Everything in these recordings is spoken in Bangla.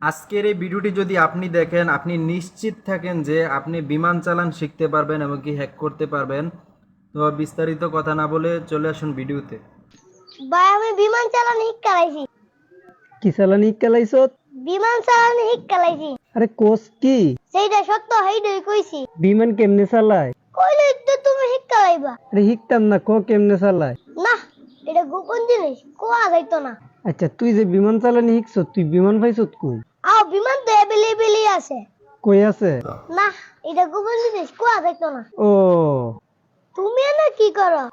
আজকের এই ভিডিওটি যদি আপনি দেখেন, আপনি নিশ্চিত থাকেন যে আপনি বিমান চালান শিখতে পারবেন এবং কি হ্যাক করতে পারবেন। তো বিস্তারিত কথা না বলে চলে আসুন ভিডিওতে। ভাই আমি বিমান চালানো শিখাইছি। কি চালানি চালাইছত? বিমান চালানো শিখাইছি। আরে কোস কি? সেইটা সত্য হেইডই কইছি। বিমান কেমনে চালায়? কইলে তো তুমি শিখাইবা। আরে শিখতাম না, কেমনে চালায়? না, এটা গোপন জিনিস কোয়া যাইতো না। আচ্ছা তুই যে বিমান চালানি শিখছত, তুই বিমান পাইছত কই? বিমান তো এভেলেবেলই আছে। কই আছে? না, এটা গোপন জিনিস কোয়া যাইতো না। ও তুমি না কি করো?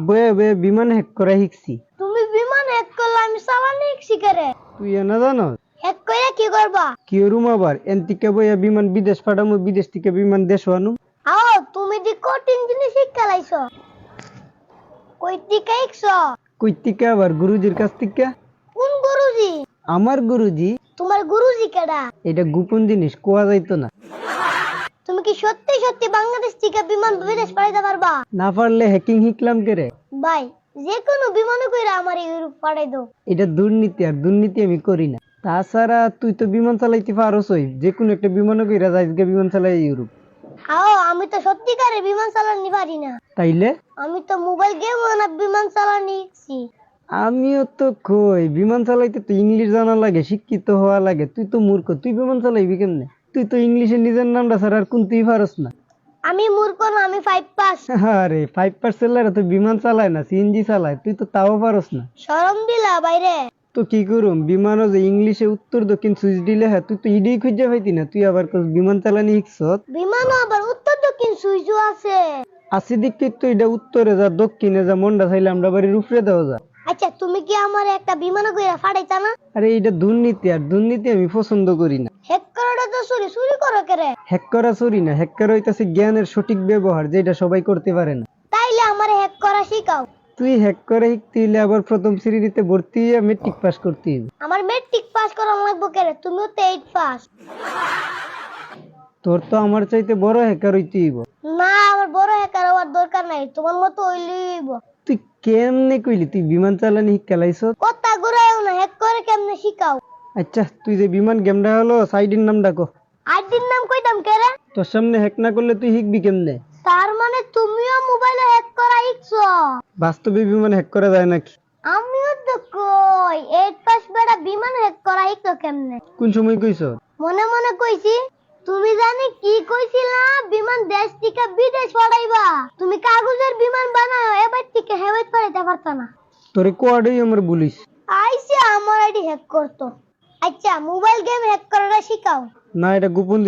বয়ে বয়ে বিমান হ্যাক করা শিখছি। তুমি বিমান হ্যাক করলে আমি চালানি শিখারে। তুই এনা জানো হ্যাক করে কি করবা? কি ওরুম আবার এনতিকে বইয়া বিমান বিদেশ পাঠামু, বিদেশ থেকে বিমান দেশ আনু। তুমি যে কঠিন জিনিস শিখাইছো। কই থেকে শিখছো? কই থেকে আবার? গুরুজির কাছ থেকে। কোন গুরুজি? আমার গুরুজি। তোমার গুরুজি কেডা? এটা গোপন জিনিস, কোয়া যাইতো না। তুমি কি সত্যি সত্যি বাংলাদেশ থেকে বিমান বিদেশ পাঠাইতে পারবা? না পারলে হ্যাকিং শিখলাম কে রে? ভাই, যে কোনো বিমানে কইরা আমার ইউরোপ পাঠাই দাও। এটা দুর্নীতি, আর দুর্নীতি আমি করি না। তাছাড়া তুই তো বিমান চালাইতে পারোসই, যে কোনো একটা বিমানে কইরা যাইগা বিমান চালাই ইউরোপ। আমি তো সত্যিকারে বিমান চালানি পারি না। তাইলে আমি তো মোবাইল গেম না বিমান চালানি শিখছি। আমিও তো কই বিমান চালাইতে তো ইংলিশ জানা লাগে, শিক্ষিত হওয়া লাগে। তুই তো মূর্খ, তুই বিমান চালাইবি কেমনে? তুই তো ইংলিশে নিজের নামটা ছাড়া আর কোনটাই পারস না। আমি মূর্খ না, আমি 5 পাস। আরে 5% তো বিমান চালায় না, সিএনজি চালায়, তুই তো তাও পারস না। শরম দিলা বাইরে। তো কি করুম, বিমানও যে ইংলিশে উত্তর দক্ষিণ সুইচ দিলে হ্যাঁ, তুই তো ইডেই খুঁজে পাইতি না, তুই আবার কস বিমান চালানি শিখছত। বিমানও আবার উত্তর দক্ষিণ সুইচও আছে। আসি দিকে তো এটা উত্তরে যা দক্ষিণে যা, মনটা চাইলে আমরা বাড়ির উপরে দেওয়া যা। আচ্ছা, তুমি কি আমার একটা বিমানে কইরা পাঠাইতা না? আরে এটা দুর্নীতি, আর দুর্নীতি আমি পছন্দ করি না। হ্যাক করাটা তো চুরি চুরি করো কেরে? হ্যাক করা চুরি না, হ্যাক করা হইতাছে জ্ঞানের সঠিক ব্যবহার, যেটা সবাই করতে পারে না। তাইলে আমার হ্যাক করা শিখাও। তুই হ্যাক করে শিখতে হইলে আবার প্রথম শ্রেণীতে ভর্তি হইয়া মেট্রিক পাস করতে হইবে। আমার মেট্রিক পাস করা লাগবে কেরে? তুমিও তো 8 পাস। তোর তো আমার চাইতে বড় হ্যাকার হইতে হইব। না, আমার বড় হ্যাকার হওয়ার দরকার নাই, তোমার মতো হইলেই হইব। তুই কেমনে কইলি তুই বিমান চালানি শিখাইছ? কথা ঘুরাইও না, হ্যাক করে কেমনে শিখাও। আচ্ছা তুই যে বিমান গেমটা হলো সাইডের নামটা কো। আইডির নাম কইতাম কেরে? তোর সামনে হ্যাক না করলে তুই শিখবি কেমনে? তার মানে তুমিও মোবাইলে হ্যাক করা শিখছো? বাস্তবে বিমান হ্যাক করা যায় নাকি? আমিও তো কই 8 পাস বেড়া বিমান হ্যাক করা শিখছো কেমনে? কোন সময় কইছ? মনে মনে কইছি। তুমি জানি কি কইছিলা? বিমান দেশ থেকে বিদেশ পাঠাইবা। তুমি কাগজের বিমান বানাও, এবার থেকে হেবাইত পাঠাইতে পারতা না। তোরে কোয়াডই আমার বলিস। আইসে আমার আইডি হ্যাক করতো। আচ্ছা, মোবাইল গেম হ্যাক করাটা শিখাও। না, এটা গোপন